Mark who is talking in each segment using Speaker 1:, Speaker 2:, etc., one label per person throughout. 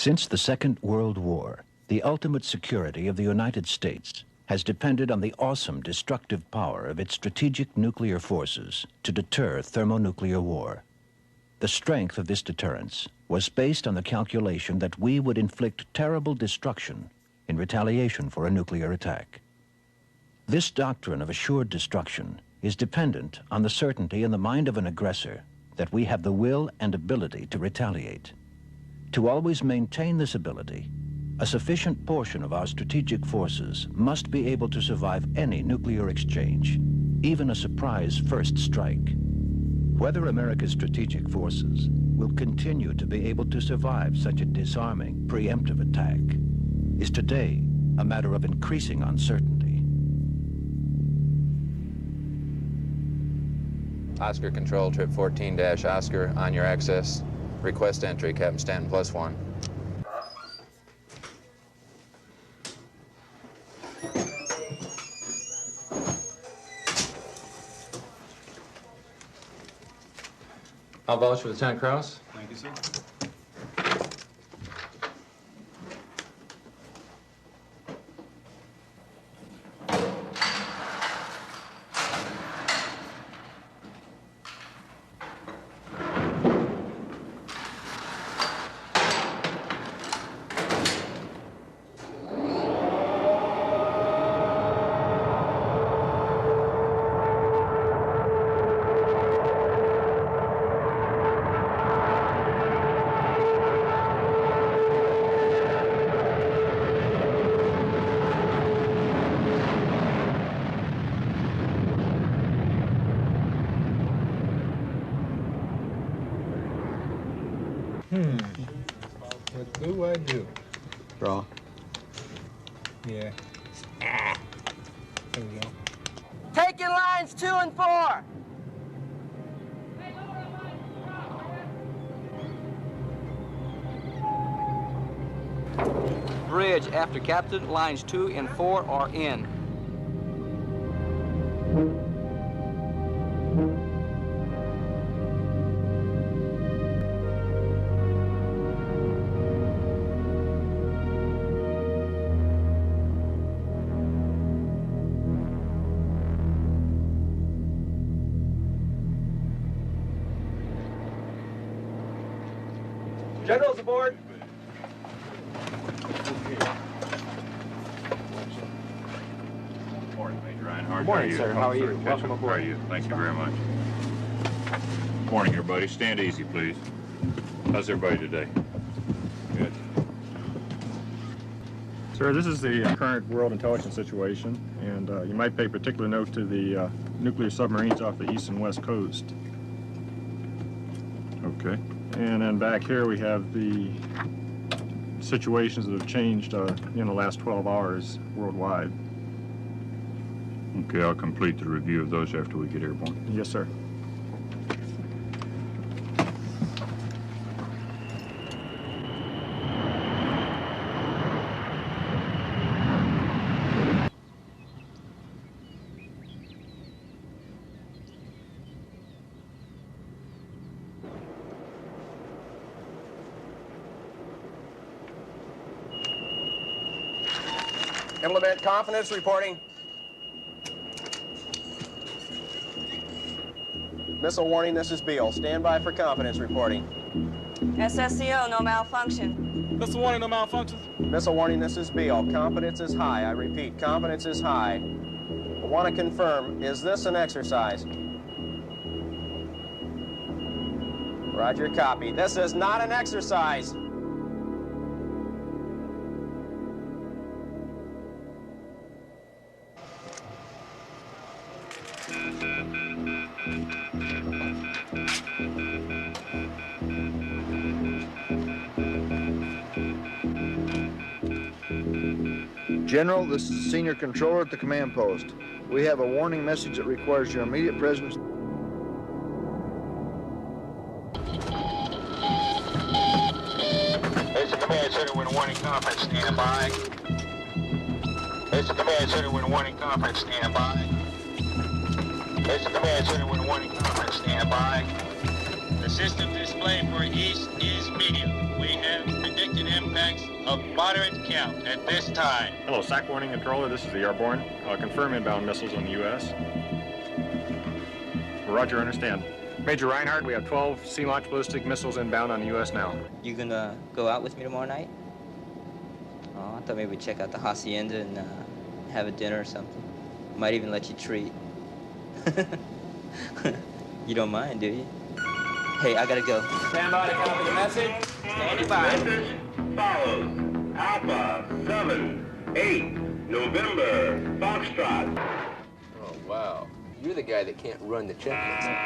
Speaker 1: Since the Second World War, the ultimate security of the United States has depended on the awesome destructive power of its strategic nuclear forces to deter thermonuclear war. The strength of this deterrence was based on the calculation that we would inflict terrible destruction in retaliation for a nuclear attack. This doctrine of assured destruction is dependent on the certainty in the mind of an aggressor that we have the will and ability to retaliate. To always maintain this ability, a sufficient portion of our strategic forces must be able to survive any nuclear exchange, even a surprise first strike. Whether America's strategic forces will continue to be able to survive such a disarming, preemptive attack is today a matter of increasing uncertainty.
Speaker 2: Oscar Control, trip 14-Oscar, on your access. Request entry, Captain Stanton, +1. I'll vouch for Lieutenant Krause.
Speaker 3: Thank you, sir.
Speaker 4: What do I do?
Speaker 3: Draw.
Speaker 4: Yeah. There we go.
Speaker 5: Taking lines 2 and 4.
Speaker 6: Bridge after captain, lines 2 and 4 are in.
Speaker 5: Generals aboard.
Speaker 7: Morning, Major Reinhardt.
Speaker 5: Morning, sir. How are you? Welcome
Speaker 7: How
Speaker 5: aboard.
Speaker 7: are you? Thank you very much. Morning, everybody. Stand easy, please. How's everybody today? Good.
Speaker 8: Sir, this is the current world intelligence situation, and you might pay particular note to the nuclear submarines off the east and west coast.
Speaker 7: Okay.
Speaker 8: And then back here we have the situations that have changed in the last 12 hours worldwide.
Speaker 7: Okay, I'll complete the review of those after we get airborne.
Speaker 8: Yes, sir.
Speaker 5: Implement confidence reporting. Missile warning, this is Beale. Stand by for confidence reporting.
Speaker 9: SSCO, no malfunction.
Speaker 3: Missile warning, no malfunction.
Speaker 5: Missile warning, this is Beale. Confidence is high. I repeat, confidence is high. I want to confirm, is this an exercise? Roger, copy. This is not an exercise.
Speaker 10: General, this is the senior controller at the command post. We have a warning message that requires your immediate presence.
Speaker 11: This is the command center with a warning conference, stand by. This is the command center with a warning conference, stand by. This is the command center with a warning conference, stand by.
Speaker 12: The system display for east is medium. We have predicted impact
Speaker 11: moderate count at this time.
Speaker 8: Hello, SAC warning controller. This is the airborne. Confirm inbound missiles on the U.S. Roger, understand. Major Reinhardt, we have 12 sea-launched ballistic missiles inbound on the U.S. now.
Speaker 12: You gonna go out with me tomorrow night? Oh, I thought maybe we'd check out the hacienda and have a dinner or something. Might even let you treat. You don't mind, do you? Hey, I gotta go.
Speaker 6: Stand by to copy the message.
Speaker 12: Standing by.
Speaker 11: Message follows. Alpha 7-8 November Foxtrot.
Speaker 2: Oh, wow. You're the guy that can't run the checklist.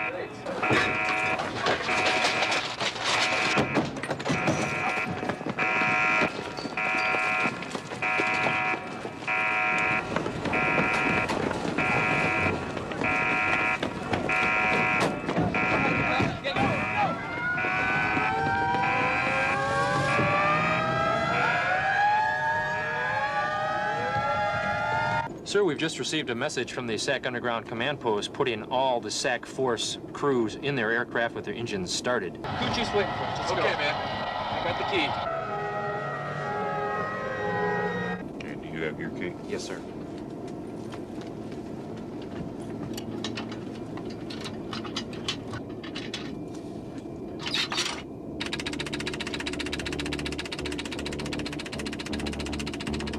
Speaker 13: Sir, we've just received a message from the SAC Underground Command Post putting all the SAC Force crews in their aircraft with their engines started.
Speaker 6: Coochie's waiting for us. Let's go.
Speaker 13: Okay, man.
Speaker 6: I got the key.
Speaker 7: Okay, do you have your key?
Speaker 13: Yes, sir.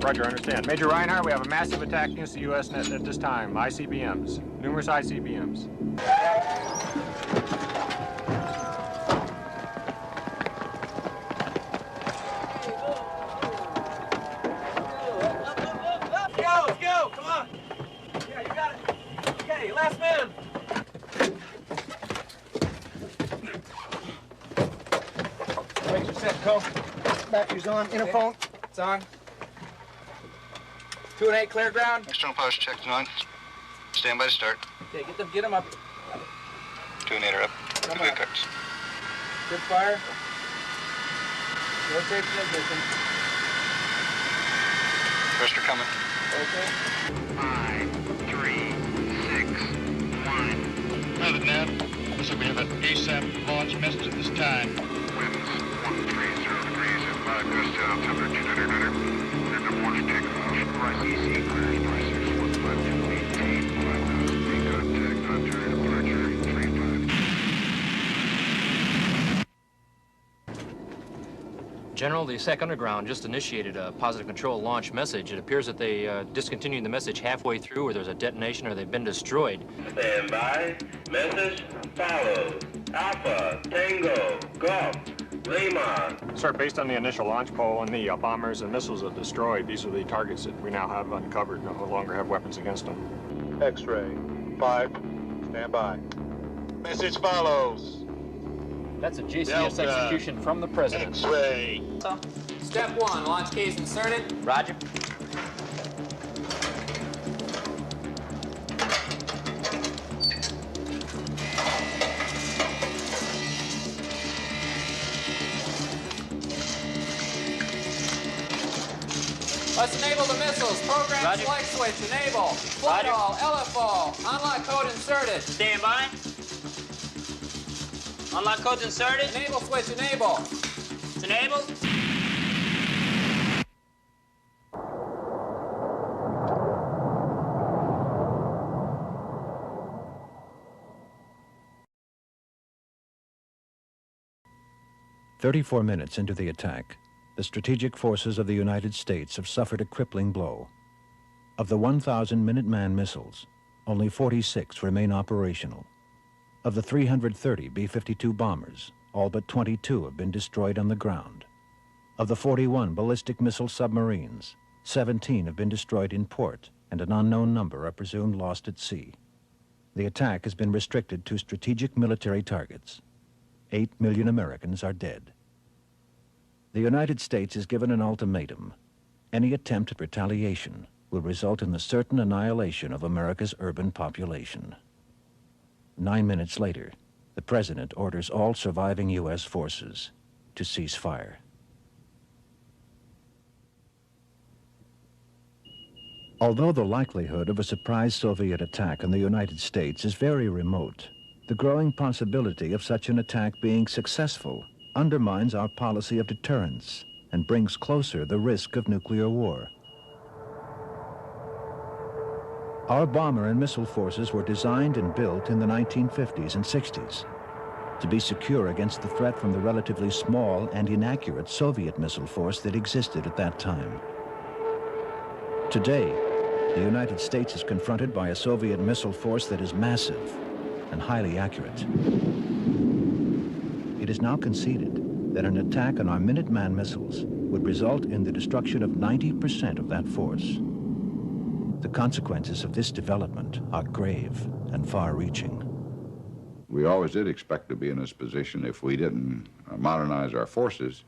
Speaker 8: Roger, understand. Major Reinhardt, we have a massive attack against the U.S. net at this time. ICBMs. Numerous ICBMs.
Speaker 6: Go! Come on! Yeah, you got it. Okay, last man. Brakes are set, Co.
Speaker 10: Batteries on. Interphone.
Speaker 6: It's on. 2 and 8, clear ground.
Speaker 11: External post checked on. Stand by to start.
Speaker 6: Okay, get them up.
Speaker 11: 2 and 8 are up.
Speaker 6: Come
Speaker 11: Good
Speaker 6: on.
Speaker 11: cuts.
Speaker 6: Good fire. Rotate the ignition.
Speaker 11: Thruster coming.
Speaker 6: Okay.
Speaker 11: 5, 3, 6, 1. Have it, Nav. Looks like we have an ASAP launch message at this time. Winds 130 degrees and 5 gusts down, temperature 900. Into launch takeoff. Right EC clears 5615 maintain 5000 feet contact on-turn departure 35.
Speaker 13: General, the SAC Underground just initiated a positive control launch message. It appears that they discontinued the message halfway through, or there's a detonation, or they've been destroyed.
Speaker 11: Stand by. Message follows. Alpha, Tango, Golf, Lima.
Speaker 8: Sir, based on the initial launch poll and the bombers and missiles that destroyed, these are the targets that we now have uncovered, no longer have weapons against them.
Speaker 3: X-ray. 5. Stand by. Message follows.
Speaker 13: That's a JCS
Speaker 3: Delta.
Speaker 13: execution from the President.
Speaker 3: X-ray.
Speaker 6: Step 1, launch keys inserted.
Speaker 12: Roger.
Speaker 6: Let's enable the missiles. Program
Speaker 12: Roger.
Speaker 6: select switch, enable. Flight
Speaker 12: Roger.
Speaker 6: all, LFO. Unlock code inserted.
Speaker 12: Stand by. Unlock codes inserted.
Speaker 6: Enable switch, enable.
Speaker 12: It's enabled.
Speaker 1: "34 minutes into the attack, the strategic forces of the United States have suffered a crippling blow. Of the 1,000 Minuteman missiles, only 46 remain operational. Of the 330 B-52 bombers, all but 22 have been destroyed on the ground. Of the 41 ballistic missile submarines, 17 have been destroyed in port, and an unknown number are presumed lost at sea. The attack has been restricted to strategic military targets. 8 million Americans are dead. The United States is given an ultimatum. Any attempt at retaliation will result in the certain annihilation of America's urban population. 9 minutes later, the President orders all surviving U.S. forces to cease fire. Although the likelihood of a surprise Soviet attack on the United States is very remote, the growing possibility of such an attack being successful undermines our policy of deterrence and brings closer the risk of nuclear war. Our bomber and missile forces were designed and built in the 1950s and 60s to be secure against the threat from the relatively small and inaccurate Soviet missile force that existed at that time. Today, the United States is confronted by a Soviet missile force that is massive and highly accurate. It is now conceded that an attack on our Minuteman missiles would result in the destruction of 90% of that force. The consequences of this development are grave and far-reaching.
Speaker 14: We always did expect to be in this position if we didn't modernize our forces.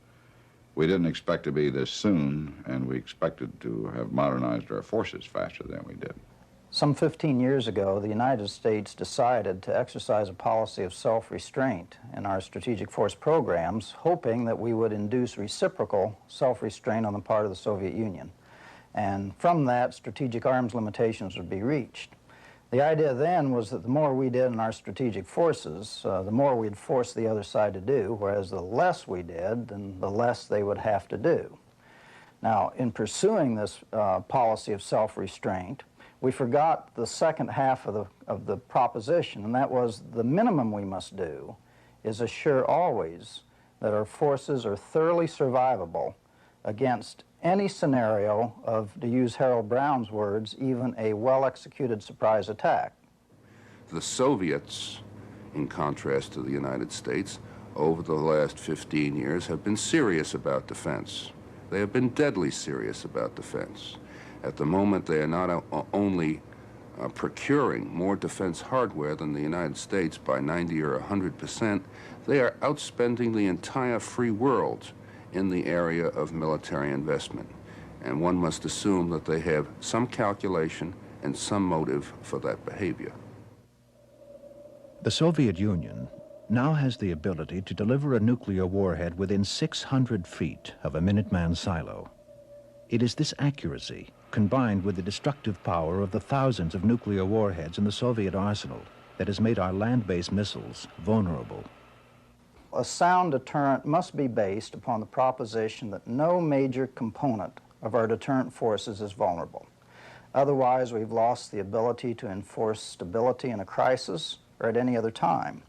Speaker 14: We didn't expect to be this soon, and we expected to have modernized our forces faster than we did.
Speaker 15: Some 15 years ago, the United States decided to exercise a policy of self-restraint in our strategic force programs, hoping that we would induce reciprocal self-restraint on the part of the Soviet Union. And from that, strategic arms limitations would be reached. The idea then was that the more we did in our strategic forces, the more we'd force the other side to do, whereas the less we did, then the less they would have to do. Now, in pursuing this policy of self-restraint, we forgot the second half of the proposition, and that was the minimum we must do is assure always that our forces are thoroughly survivable against any scenario of, to use Harold Brown's words, even a well-executed surprise attack.
Speaker 16: The Soviets, in contrast to the United States, over the last 15 years have been serious about defense. They have been deadly serious about defense. At the moment, they are not only procuring more defense hardware than the United States by 90 or 100%, they are outspending the entire free world in the area of military investment. And one must assume that they have some calculation and some motive for that behavior.
Speaker 1: The Soviet Union now has the ability to deliver a nuclear warhead within 600 feet of a Minuteman silo. It is this accuracy, combined with the destructive power of the thousands of nuclear warheads in the Soviet arsenal, that has made our land-based missiles vulnerable.
Speaker 15: A sound deterrent must be based upon the proposition that no major component of our deterrent forces is vulnerable. Otherwise, we've lost the ability to enforce stability in a crisis or at any other time.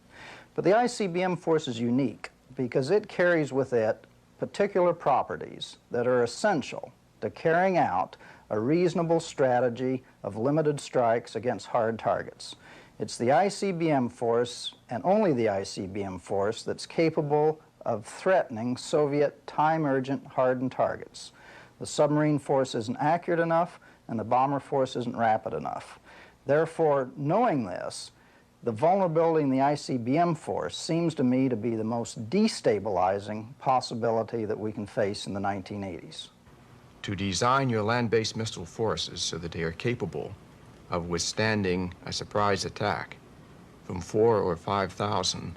Speaker 15: But the ICBM force is unique because it carries with it particular properties that are essential to carrying out a reasonable strategy of limited strikes against hard targets. It's the ICBM force, and only the ICBM force, that's capable of threatening Soviet time-urgent hardened targets. The submarine force isn't accurate enough, and the bomber force isn't rapid enough. Therefore, knowing this, the vulnerability in the ICBM force seems to me to be the most destabilizing possibility that we can face in the 1980s.
Speaker 17: To design your land-based missile forces so that they are capable of withstanding a surprise attack from 4,000 or 5,000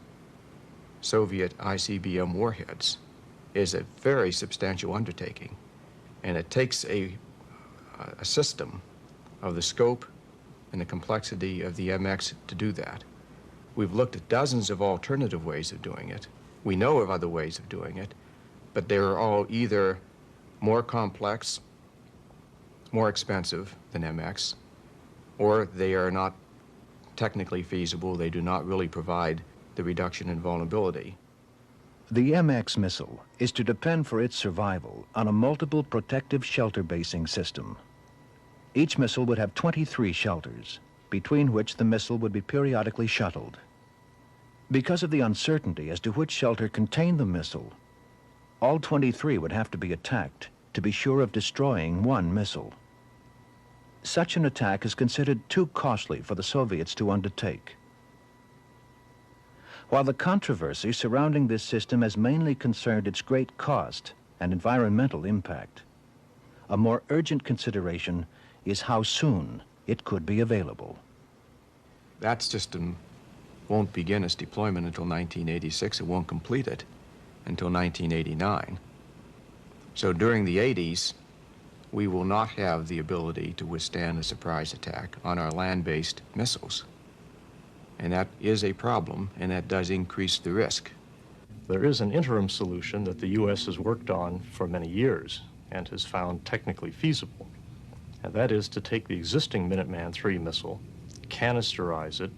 Speaker 17: Soviet ICBM warheads is a very substantial undertaking. And it takes a system of the scope and the complexity of the MX to do that. We've looked at dozens of alternative ways of doing it. We know of other ways of doing it, but they are all either more complex, more expensive than MX, or they are not technically feasible. They do not really provide the reduction in vulnerability.
Speaker 1: The MX missile is to depend for its survival on a multiple protective shelter basing system. Each missile would have 23 shelters, between which the missile would be periodically shuttled. Because of the uncertainty as to which shelter contained the missile, all 23 would have to be attacked to be sure of destroying one missile. Such an attack is considered too costly for the Soviets to undertake. While the controversy surrounding this system has mainly concerned its great cost and environmental impact, a more urgent consideration is how soon it could be available.
Speaker 17: That system won't begin its deployment until 1986. It won't complete it until 1989. So during the 80s, we will not have the ability to withstand a surprise attack on our land-based missiles. And that is a problem, and that does increase the risk.
Speaker 18: There is an interim solution that the U.S. has worked on for many years and has found technically feasible, and that is to take the existing Minuteman III missile, canisterize it,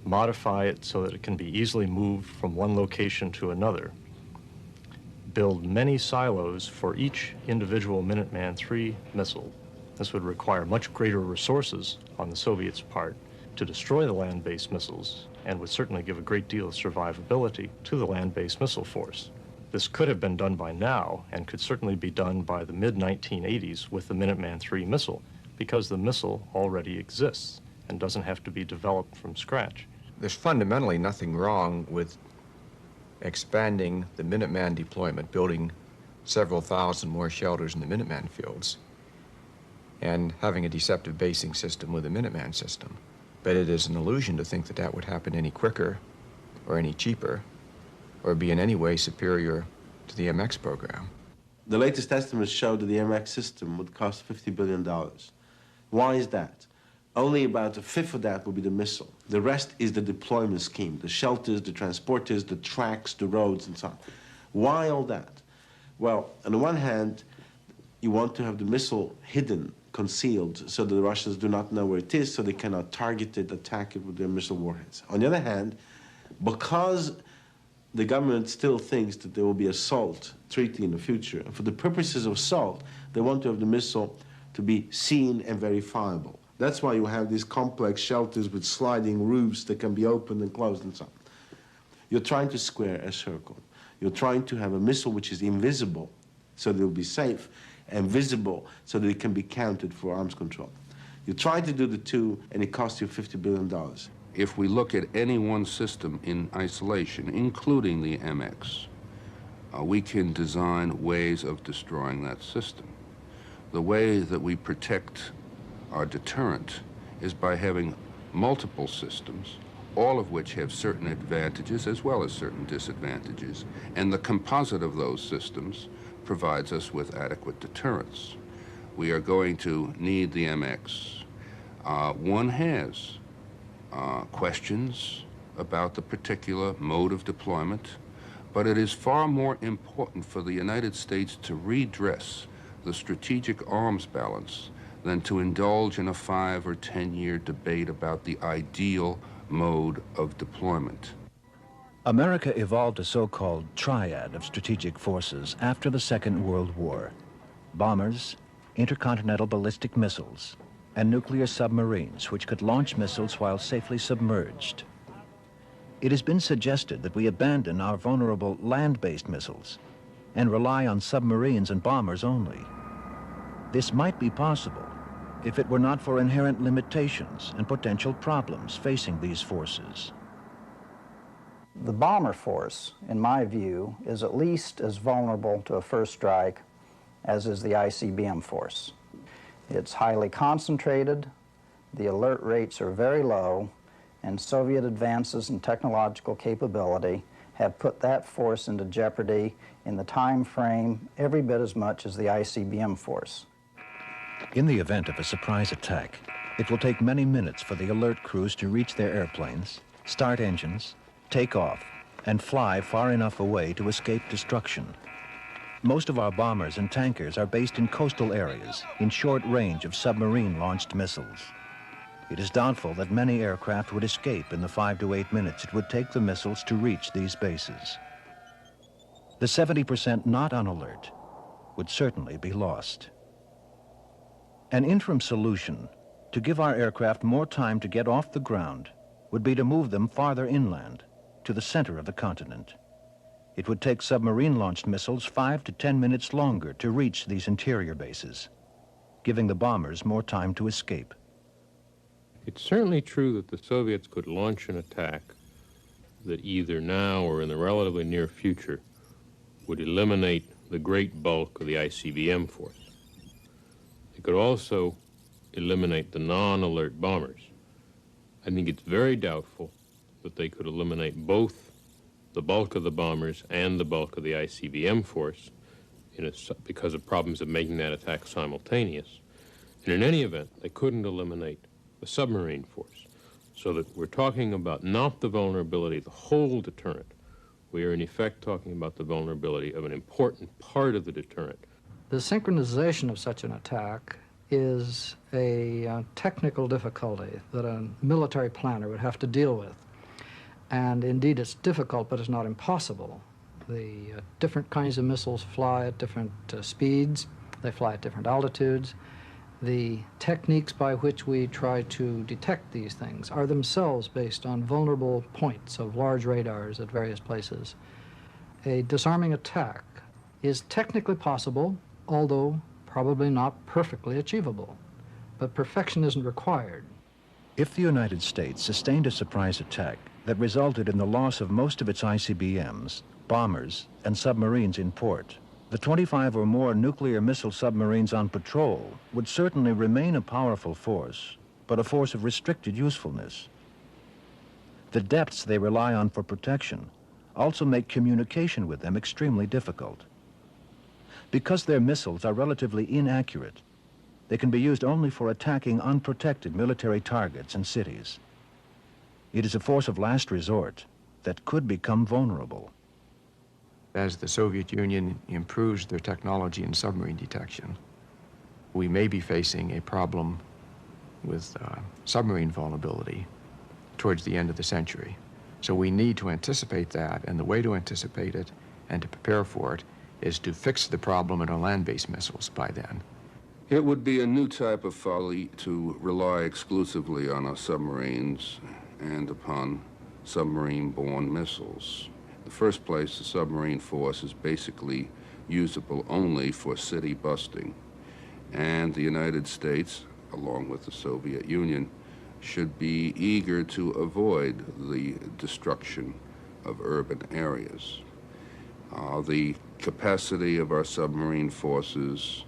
Speaker 18: modify it so that it can be easily moved from one location to another, build many silos for each individual Minuteman III missile. This would require much greater resources on the Soviets' part to destroy the land-based missiles and would certainly give a great deal of survivability to the land-based missile force. This could have been done by now and could certainly be done by the mid-1980s with the Minuteman III missile because the missile already exists and doesn't have to be developed from scratch.
Speaker 17: There's fundamentally nothing wrong with expanding the Minuteman deployment, building several thousand more shelters in the Minuteman fields, and having a deceptive basing system with the Minuteman system. But it is an illusion to think that that would happen any quicker or any cheaper or be in any way superior to the MX program.
Speaker 19: The latest estimates show that the MX system would cost $50 billion. Why is that? Only about a fifth of that will be the missile. The rest is the deployment scheme, the shelters, the transporters, the tracks, the roads, and so on. Why all that? Well, on the one hand, you want to have the missile hidden, concealed, so that the Russians do not know where it is, so they cannot target it, attack it with their missile warheads. On the other hand, because the government still thinks that there will be a SALT treaty in the future, and for the purposes of SALT, they want to have the missile to be seen and verifiable. That's why you have these complex shelters with sliding roofs that can be opened and closed and so on. You're trying to square a circle. You're trying to have a missile which is invisible, so that it will be safe, and visible, so that it can be counted for arms control. You try to do the two, and it costs you $50 billion.
Speaker 16: If we look at any one system in isolation, including the MX, we can design ways of destroying that system. The way that we protect our deterrent is by having multiple systems, all of which have certain advantages as well as certain disadvantages, and the composite of those systems provides us with adequate deterrence. We are going to need the MX. One has questions about the particular mode of deployment, but it is far more important for the United States to redress the strategic arms balance than to indulge in a 5 or 10-year debate about the ideal mode of deployment.
Speaker 1: America evolved a so-called triad of strategic forces after the Second World War: bombers, intercontinental ballistic missiles, and nuclear submarines which could launch missiles while safely submerged. It has been suggested that we abandon our vulnerable land-based missiles and rely on submarines and bombers only. This might be possible if it were not for inherent limitations and potential problems facing these forces.
Speaker 15: The bomber force, in my view, is at least as vulnerable to a first strike as is the ICBM force. It's highly concentrated, the alert rates are very low, and Soviet advances in technological capability have put that force into jeopardy in the time frame every bit as much as the ICBM force.
Speaker 1: In the event of a surprise attack, it will take many minutes for the alert crews to reach their airplanes, start engines, take off, and fly far enough away to escape destruction. Most of our bombers and tankers are based in coastal areas, in short range of submarine-launched missiles. It is doubtful that many aircraft would escape in the 5 to 8 minutes it would take the missiles to reach these bases. The 70% not on alert would certainly be lost. An interim solution to give our aircraft more time to get off the ground would be to move them farther inland, to the center of the continent. It would take submarine-launched missiles 5 to 10 minutes longer to reach these interior bases, giving the bombers more time to escape.
Speaker 7: It's certainly true that the Soviets could launch an attack that either now or in the relatively near future would eliminate the great bulk of the ICBM force. They could also eliminate the non-alert bombers. I think it's very doubtful that they could eliminate both the bulk of the bombers and the bulk of the ICBM force because of problems of making that attack simultaneous. And in any event, they couldn't eliminate the submarine force. So that we're talking about not the vulnerability of the whole deterrent. we are in effect talking about the vulnerability of an important part of the deterrent.
Speaker 15: The synchronization of such an attack is a technical difficulty that a military planner would have to deal with. And indeed, it's difficult, but it's not impossible. The different kinds of missiles fly at different speeds. They fly at different altitudes. The techniques by which we try to detect these things are themselves based on vulnerable points of large radars at various places. A disarming attack is technically possible, although probably not perfectly achievable. But perfection isn't required.
Speaker 1: If the United States sustained a surprise attack that resulted in the loss of most of its ICBMs, bombers, and submarines in port, the 25 or more nuclear missile submarines on patrol would certainly remain a powerful force, but a force of restricted usefulness. The depths they rely on for protection also make communication with them extremely difficult. Because their missiles are relatively inaccurate, they can be used only for attacking unprotected military targets and cities. It is a force of last resort that could become vulnerable.
Speaker 17: As the Soviet Union improves their technology in submarine detection, we may be facing a problem with submarine vulnerability towards the end of the century. So we need to anticipate that, and the way to anticipate it and to prepare for it is to fix the problem in our land-based missiles by then.
Speaker 16: It would be a new type of folly to rely exclusively on our submarines and upon submarine-borne missiles. In the first place, the submarine force is basically usable only for city busting, and the United States, along with the Soviet Union, should be eager to avoid the destruction of urban areas. The capacity of our submarine forces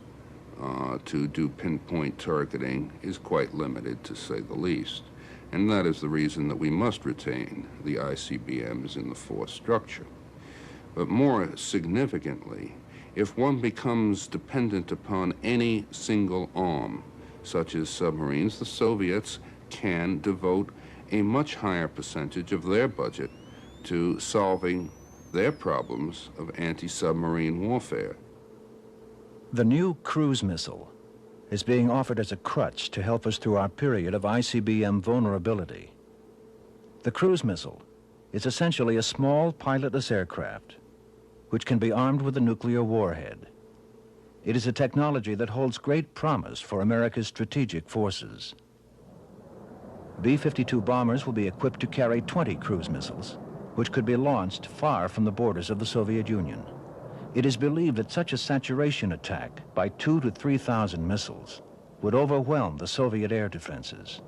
Speaker 16: to do pinpoint targeting is quite limited, to say the least. And that is the reason that we must retain the ICBMs in the force structure. But more significantly, if one becomes dependent upon any single arm, such as submarines, the Soviets can devote a much higher percentage of their budget to solving their problems of anti-submarine warfare.
Speaker 1: The new cruise missile is being offered as a crutch to help us through our period of ICBM vulnerability. The cruise missile is essentially a small pilotless aircraft which can be armed with a nuclear warhead. It is a technology that holds great promise for America's strategic forces. B-52 bombers will be equipped to carry 20 cruise missiles, which could be launched far from the borders of the Soviet Union. It is believed that such a saturation attack by 2,000 to 3,000 missiles would overwhelm the Soviet air defenses.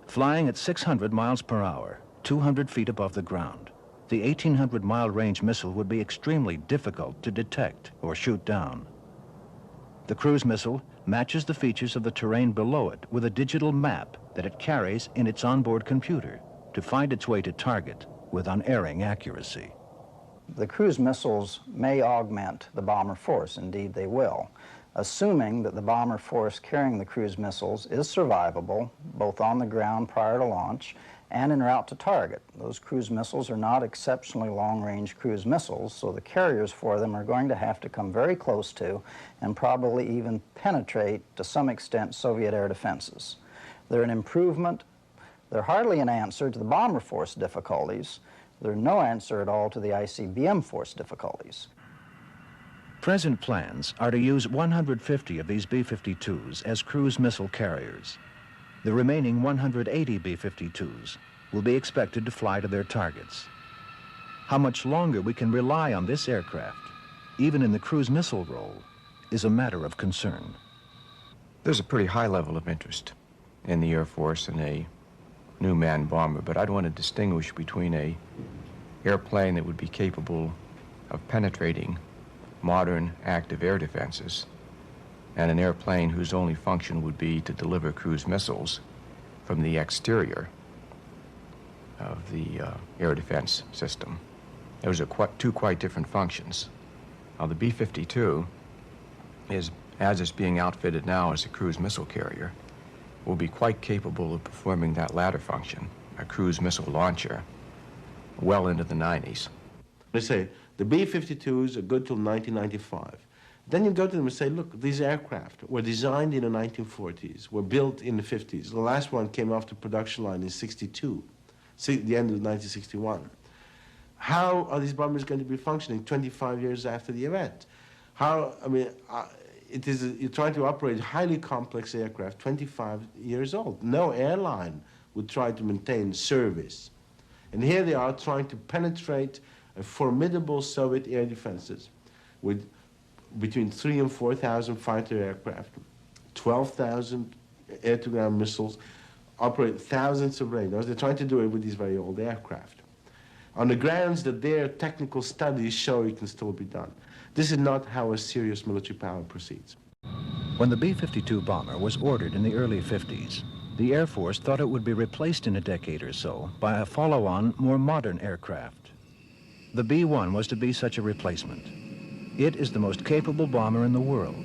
Speaker 1: Flying at 600 miles per hour, 200 feet above the ground, the 1,800-mile range missile would be extremely difficult to detect or shoot down. The cruise missile matches the features of the terrain below it with a digital map that it carries in its onboard computer to find its way to target with unerring accuracy.
Speaker 15: The cruise missiles may augment the bomber force, indeed they will, assuming that the bomber force carrying the cruise missiles is survivable, both on the ground prior to launch and en route to target. Those cruise missiles are not exceptionally long-range cruise missiles, so the carriers for them are going to have to come very close to and probably even penetrate, to some extent, Soviet air defenses. They're an improvement. They're hardly an answer to the bomber force difficulties. They're no answer at all to the ICBM force difficulties.
Speaker 1: Present plans are to use 150 of these B-52s as cruise missile carriers. The remaining 180 B-52s will be expected to fly to their targets. How much longer we can rely on this aircraft, even in the cruise missile role, is a matter of concern.
Speaker 17: There's a pretty high level of interest in the Air Force in a new manned bomber, but I'd want to distinguish between an airplane that would be capable of penetrating modern active air defenses and an airplane whose only function would be to deliver cruise missiles from the exterior of the air defense system. Those are two quite different functions. Now, the B-52 is, as it's being outfitted now as a cruise missile carrier, will be quite capable of performing that latter function, a cruise missile launcher, well into the 90s.
Speaker 19: They say, the B-52s are good till 1995. Then you go to them and say, look, these aircraft were designed in the 1940s, were built in the 50s. The last one came off the production line in 62, the end of 1961. How are these bombers going to be functioning 25 years after the event? How, I mean, you're trying to operate highly complex aircraft 25 years old. No airline would try to maintain service. And here they are trying to penetrate a formidable Soviet air defenses with between 3,000 and 4,000 fighter aircraft, 12,000 air-to-ground missiles, operate thousands of radars. They're trying to do it with these very old aircraft, on the grounds that their technical studies show it can still be done. This is not how a serious military power proceeds.
Speaker 1: When the B-52 bomber was ordered in the early 50s, the Air Force thought it would be replaced in a decade or so by a follow-on, more modern aircraft. The B-1 was to be such a replacement. It is the most capable bomber in the world.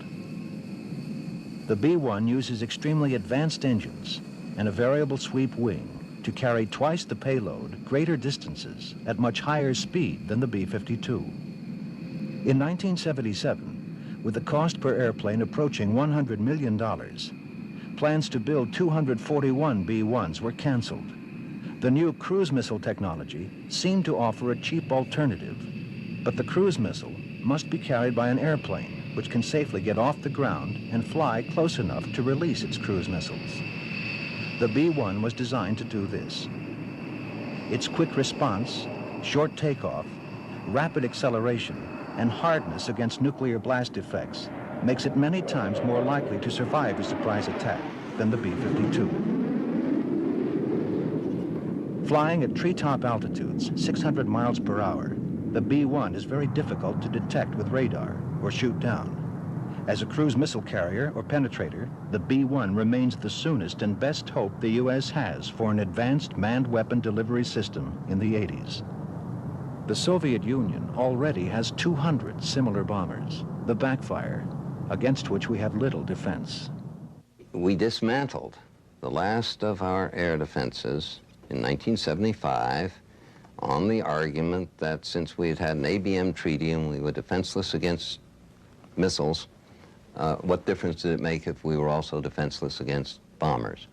Speaker 1: The B-1 uses extremely advanced engines and a variable sweep wing to carry twice the payload, greater distances, at much higher speed than the B-52. In 1977, with the cost per airplane approaching $100 million, plans to build 241 B-1s were canceled. The new cruise missile technology seemed to offer a cheap alternative, but the cruise missile must be carried by an airplane which can safely get off the ground and fly close enough to release its cruise missiles. The B-1 was designed to do this. Its quick response, short takeoff, rapid acceleration, and hardness against nuclear blast effects makes it many times more likely to survive a surprise attack than the B-52. Flying at treetop altitudes, 600 miles per hour, the B-1 is very difficult to detect with radar or shoot down. As a cruise missile carrier or penetrator, the B-1 remains the soonest and best hope the U.S. has for an advanced manned weapon delivery system in the 80s. The Soviet Union already has 200 similar bombers, the backfire, against which we have little defense.
Speaker 20: We dismantled the last of our air defenses in 1975 on the argument that since we had an ABM treaty and we were defenseless against missiles, what difference did it make if we were also defenseless against bombers?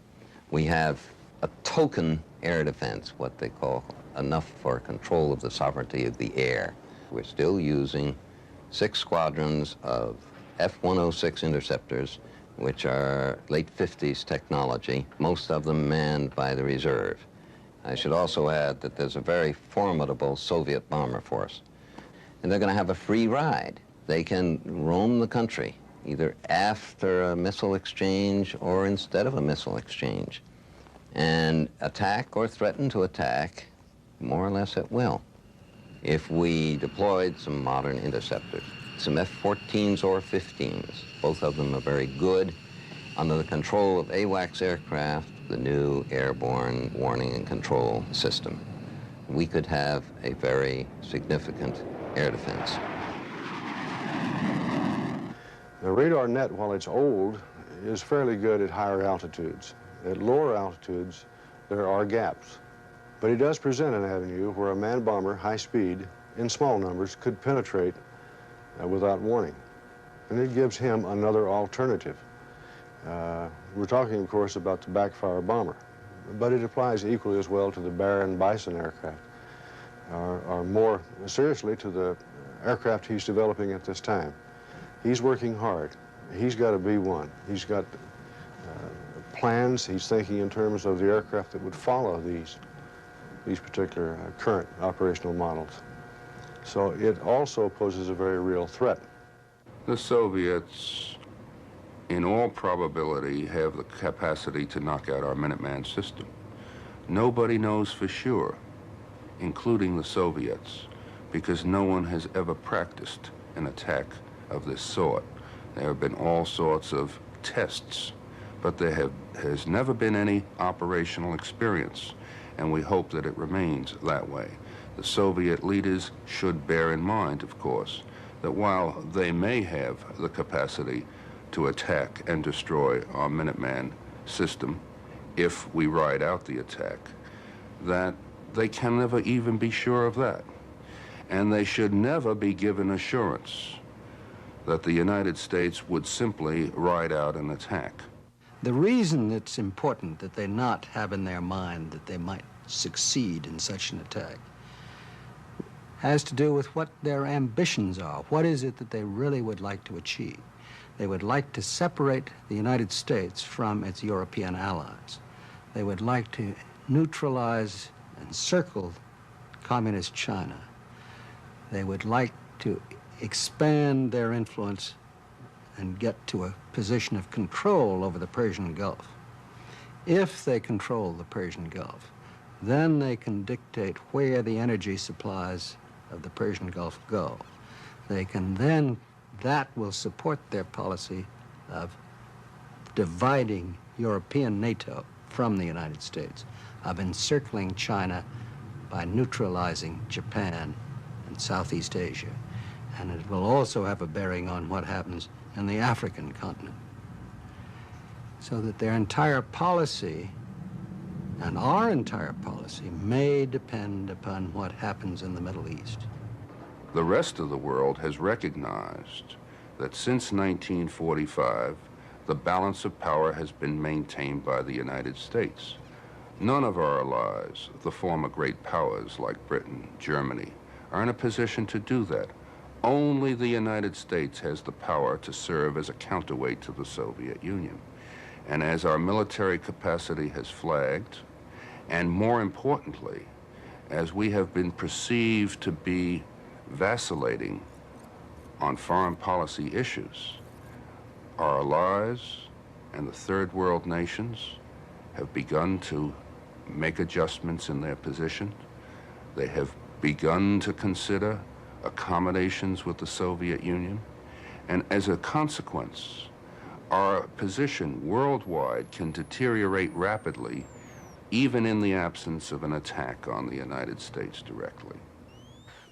Speaker 20: We have a token air defense, what they call enough for control of the sovereignty of the air. We're still using 6 squadrons of F-106 interceptors, which are late 50s technology, most of them manned by the reserve. I should also add that there's a very formidable Soviet bomber force. And they're going to have a free ride. They can roam the country, either after a missile exchange or instead of a missile exchange, and attack or threaten to attack more or less at will. If we deployed some modern interceptors, some F-14s or 15s, both of them are very good, under the control of AWACS aircraft, the new airborne warning and control system, we could have a very significant air defense.
Speaker 21: The radar net, while it's old, is fairly good at higher altitudes. At lower altitudes, there are gaps. But it does present an avenue where a manned bomber, high speed, in small numbers, could penetrate without warning. And it gives him another alternative. We're talking, of course, about the backfire bomber, but it applies equally as well to the Bear and Bison aircraft, or more seriously to the aircraft he's developing at this time. He's working hard. He's got a B-1. He's got plans. He's thinking in terms of the aircraft that would follow these particular current operational models. So it also poses a very real threat.
Speaker 16: The Soviets, in all probability, have the capacity to knock out our Minuteman system. Nobody knows for sure, including the Soviets, because no one has ever practiced an attack of this sort. There have been all sorts of tests, but there has never been any operational experience, and we hope that it remains that way. The Soviet leaders should bear in mind, of course, that while they may have the capacity to attack and destroy our Minuteman system, if we ride out the attack, that they can never even be sure of that. And they should never be given assurance that the United States would simply ride out an attack.
Speaker 4: The reason it's important that they not have in their mind that they might succeed in such an attack has to do with what their ambitions are. What is it that they really would like to achieve? They would like to separate the United States from its European allies. They would like to neutralize and encircle communist China. They would like to expand their influence and get to a position of control over the Persian Gulf. If they control the Persian Gulf, then they can dictate where the energy supplies of the Persian Gulf go. They can then, that will support their policy of dividing European NATO from the United States, of encircling China by neutralizing Japan and Southeast Asia. And it will also have a bearing on what happens in the African continent. So that their entire policy and our entire policy may depend upon what happens in the Middle East.
Speaker 16: The rest of the world has recognized that since 1945, the balance of power has been maintained by the United States. None of our allies, the former great powers like Britain, Germany, are in a position to do that. Only the United States has the power to serve as a counterweight to the Soviet Union. And as our military capacity has flagged, and more importantly, as we have been perceived to be vacillating on foreign policy issues, our allies and the third world nations have begun to make adjustments in their position. They have begun to consider accommodations with the Soviet Union, and as a consequence, our position worldwide can deteriorate rapidly, even in the absence of an attack on the United States directly.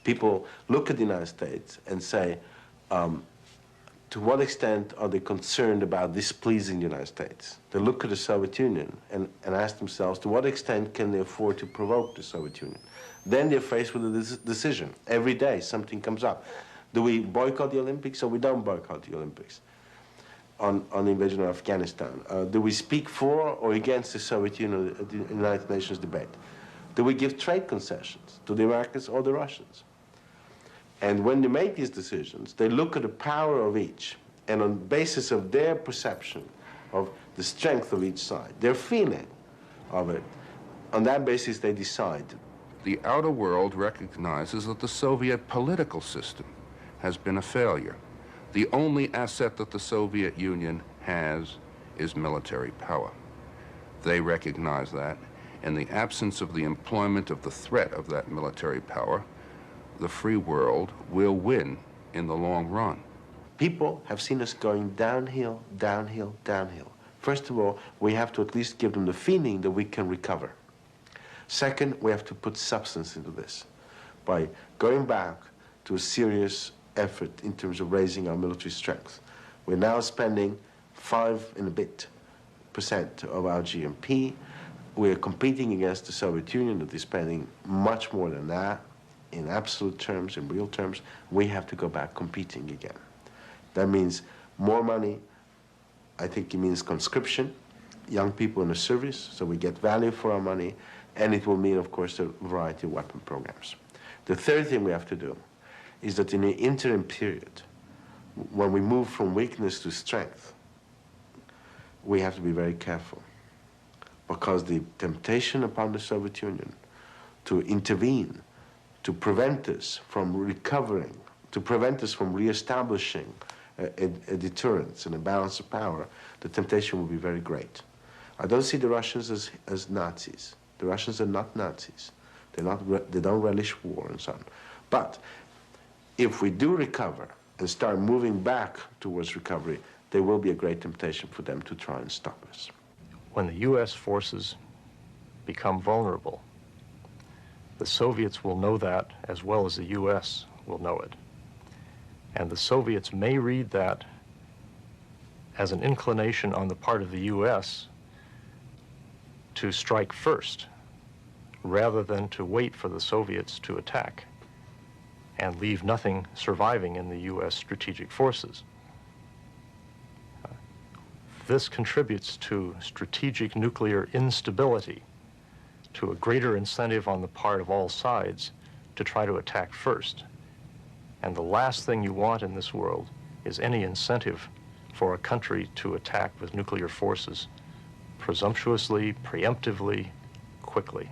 Speaker 19: People look at the United States and say, to what extent are they concerned about displeasing the United States? They look at the Soviet Union and ask themselves, to what extent can they afford to provoke the Soviet Union? Then they're faced with a decision. Every day something comes up. Do we boycott the Olympics or we don't boycott the Olympics? On the invasion of Afghanistan. Do we speak for or against the Soviet Union at the United Nations debate? Do we give trade concessions to the Americans or the Russians? And when they make these decisions, they look at the power of each, and on the basis of their perception of the strength of each side, their feeling of it, on that basis they decide.
Speaker 16: The outer world recognizes that the Soviet political system has been a failure. The only asset that the Soviet Union has is military power. They recognize that. In the absence of the employment of the threat of that military power, the free world will win in the long run.
Speaker 19: People have seen us going downhill, downhill, downhill. First of all, we have to at least give them the feeling that we can recover. Second, we have to put substance into this by going back to a serious effort in terms of raising our military strength. We're now spending 5% and a bit of our GNP. We're competing against the Soviet Union that is spending much more than that in absolute terms, in real terms. We have to go back competing again. That means more money. I think it means conscription, young people in the service, so we get value for our money, and it will mean, of course, a variety of weapon programs. The third thing we have to do is that in the interim period, when we move from weakness to strength, we have to be very careful, because the temptation upon the Soviet Union to intervene, to prevent us from recovering, to prevent us from reestablishing a deterrence and a balance of power, the temptation will be very great. I don't see the Russians as Nazis. The Russians are not Nazis. They don't relish war and so on. But if we do recover and start moving back towards recovery, there will be a great temptation for them to try and stop us.
Speaker 18: When the U.S. forces become vulnerable, the Soviets will know that as well as the U.S. will know it. And the Soviets may read that as an inclination on the part of the U.S. to strike first, rather than to wait for the Soviets to attack. and leave nothing surviving in the U.S. strategic forces. This contributes to strategic nuclear instability, to a greater incentive on the part of all sides to try to attack first. And the last thing you want in this world is any incentive for a country to attack with nuclear forces presumptuously, preemptively, quickly.